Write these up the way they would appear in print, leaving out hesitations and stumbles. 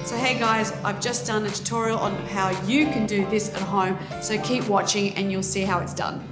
So hey guys, I've just done a tutorial on how you can do this at home, so keep watching and you'll see how it's done.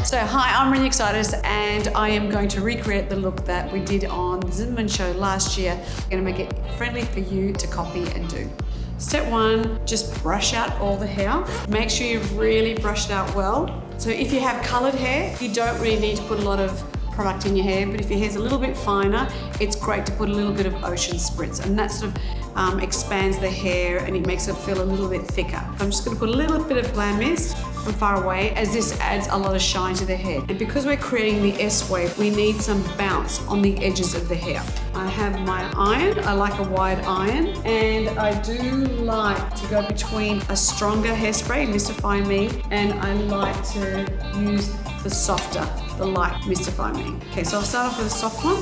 So hi, I'm Renya and I am going to recreate the look that we did on the Zimmerman show last year. I'm going to make it friendly for you to copy and do. Step one, just brush out all the hair. Make sure you really brush it out well. So if you have colored hair, you don't really need to put a lot of product in your hair, but if your hair's a little bit finer, it's great to put a little bit of ocean spritz, and that sort of expands the hair and it makes it feel a little bit thicker. So I'm just going to put a little bit of Glam Mist from far away, as this adds a lot of shine to the hair. And because we're creating the S wave, we need some bounce on the edges of the hair. I have my iron, I like a wide iron, and I do like to go between a stronger hairspray, Mystify Me, and I like to use the softer, the light Mystify Me. Okay, so I'll start off with a soft one,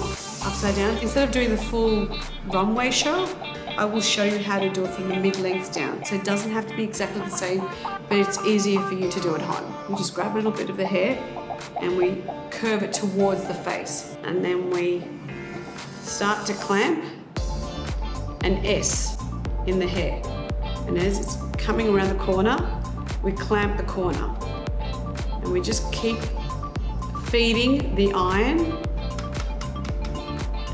upside down. Instead of doing the full runway show, I will show you how to do it from the mid-length down. So it doesn't have to be exactly the same, but it's easier for you to do at home. We just grab a little bit of the hair and we curve it towards the face. And then we start to clamp an S in the hair. And as it's coming around the corner, we clamp the corner. And we just keep feeding the iron.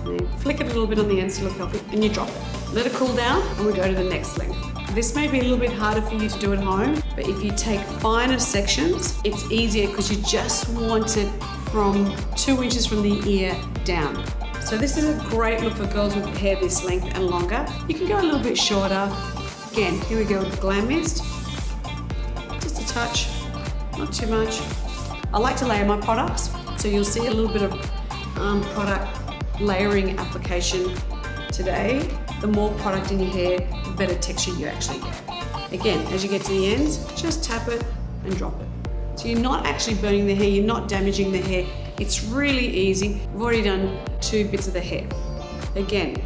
And then flick it a little bit on the ends to look healthy, and you drop it. Let it cool down and we go to the next length. This may be a little bit harder for you to do at home, but if you take finer sections, it's easier because you just want it from 2 inches from the ear down. So this is a great look for girls with hair this length and longer. You can go a little bit shorter. Again, here we go with the Glam Mist. Just a touch, not too much. I like to layer my products, so you'll see a little bit of product layering application today. The more product in your hair, the better texture you actually get. Again, as you get to the ends, just tap it and drop it. So you're not actually burning the hair, you're not damaging the hair. It's really easy. We've already done 2 bits of the hair. Again,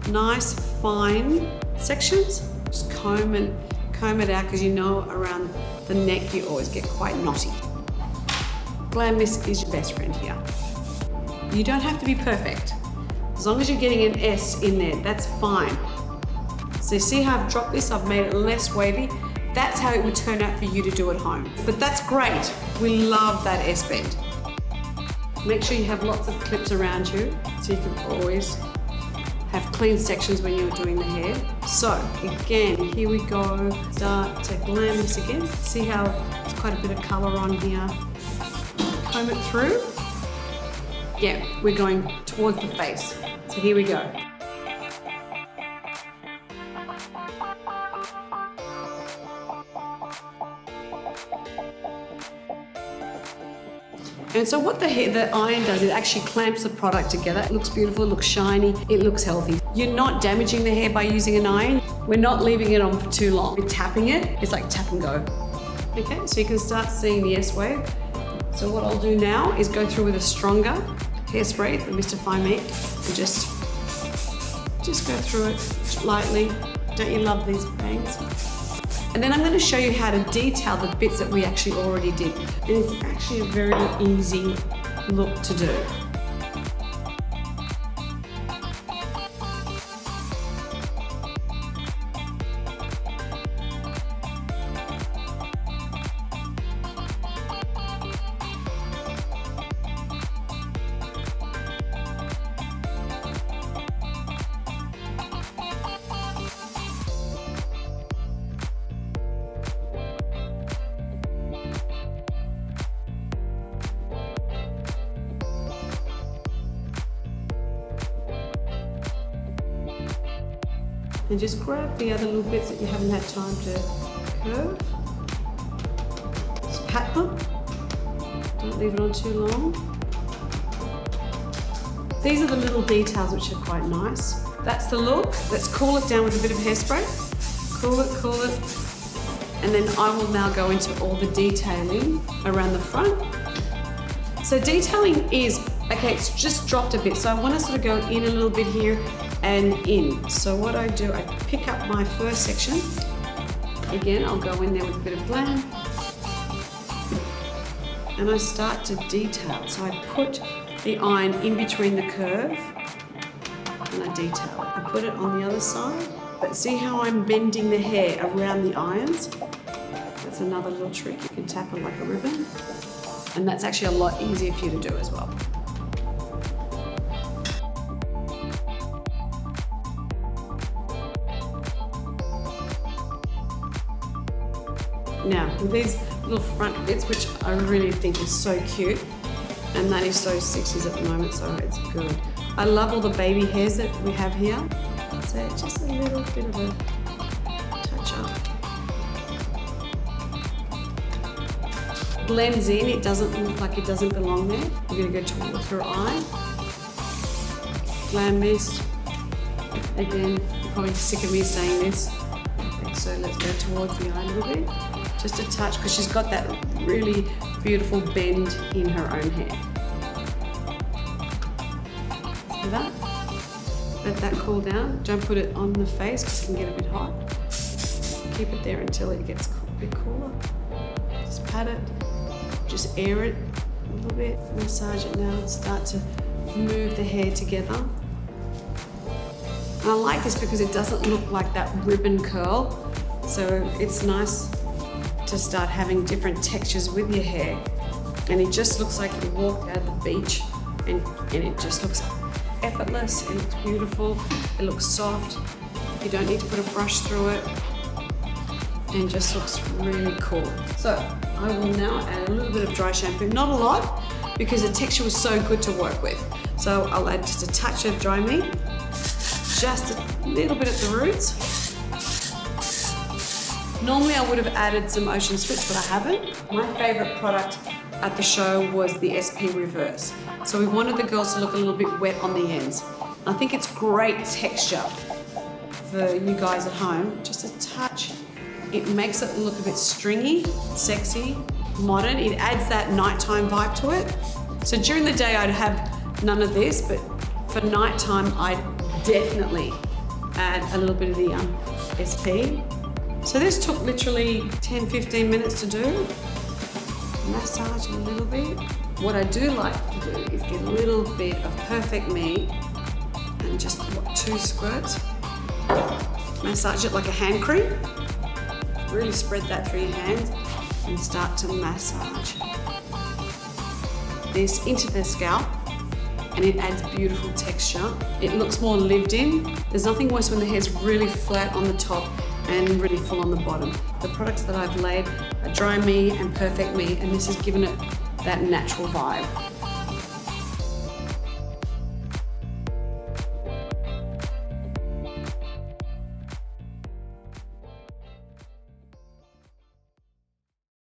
nice fine sections. Just comb it out, because you know around the neck you always get quite knotty. Glam Mist is your best friend here. You don't have to be perfect. As long as you're getting an S in there, that's fine. So see how I've dropped this? I've made it less wavy. That's how it would turn out for you to do at home. But that's great. We love that S bend. Make sure you have lots of clips around you, so you can always have clean sections when you're doing the hair. So again, here we go. Start to Glam this again. See how there's quite a bit of color on here. Comb it through. Yeah, we're going towards the face. So here we go. And so what the iron does, it actually clamps the product together. It looks beautiful, it looks shiny, it looks healthy. You're not damaging the hair by using an iron. We're not leaving it on for too long. We're tapping it, it's like tap and go. Okay, so you can start seeing the S wave. So what I'll do now is go through with a stronger hairspray, the Mystify Me, and just go through it lightly. Don't you love these bangs? And then I'm going to show you how to detail the bits that we actually already did. And it's actually a very easy look to do. And just grab the other little bits that you haven't had time to curve. Just pat them. Don't leave it on too long. These are the little details which are quite nice. That's the look. Let's cool it down with a bit of hairspray. Cool it. And then I will now go into all the detailing around the front. So detailing is Okay, it's just dropped a bit, so I want to sort of go in a little bit here and in. So what I do, I pick up my first section. Again, I'll go in there with a bit of glam. And I start to detail. So I put the iron in between the curve and I detail. I put it on the other side, but see how I'm bending the hair around the irons? That's another little trick. You can tap it like a ribbon. And that's actually a lot easier for you to do as well. Now, with these little front bits, which I really think is so cute, and that is so 60s at the moment, so it's good. I love all the baby hairs that we have here. So just a little bit of a touch up. Blends in, it doesn't look like it doesn't belong there. We're gonna go towards her eye. Glam mist. Again, you're probably sick of me saying this. So let's go towards the eye a little bit. Just a touch, because she's got that really beautiful bend in her own hair. See that? Let that cool down. Don't put it on the face because it can get a bit hot. Keep it there until it gets a bit cooler. Just pat it, just air it a little bit. Massage it now and start to move the hair together. And I like this because it doesn't look like that ribbon curl. So it's nice to start having different textures with your hair. And it just looks like you walked out of the beach and it just looks effortless, it looks beautiful, it looks soft. You don't need to put a brush through it and just looks really cool. So I will now add a little bit of dry shampoo, not a lot, because the texture was so good to work with. So I'll add just a touch of dry meat, just a little bit at the roots. Normally I would have added some Ocean Spritz, but I haven't. My favorite product at the show was the SP Reverse. So we wanted the girls to look a little bit wet on the ends. I think it's great texture for you guys at home. Just a touch. It makes it look a bit stringy, sexy, modern. It adds that nighttime vibe to it. So during the day I'd have none of this, but for nighttime I'd definitely add a little bit of the SP. So this took literally 10-15 minutes to do. Massage a little bit. What I do like to do is get a little bit of Perfect Me and just 2 squirts. Massage it like a hand cream. Really spread that through your hands and start to massage this into the scalp, and it adds beautiful texture. It looks more lived in. There's nothing worse when the hair's really flat on the top and really full on the bottom. The products that I've laid are Dry Me and Perfect Me, and this has given it that natural vibe.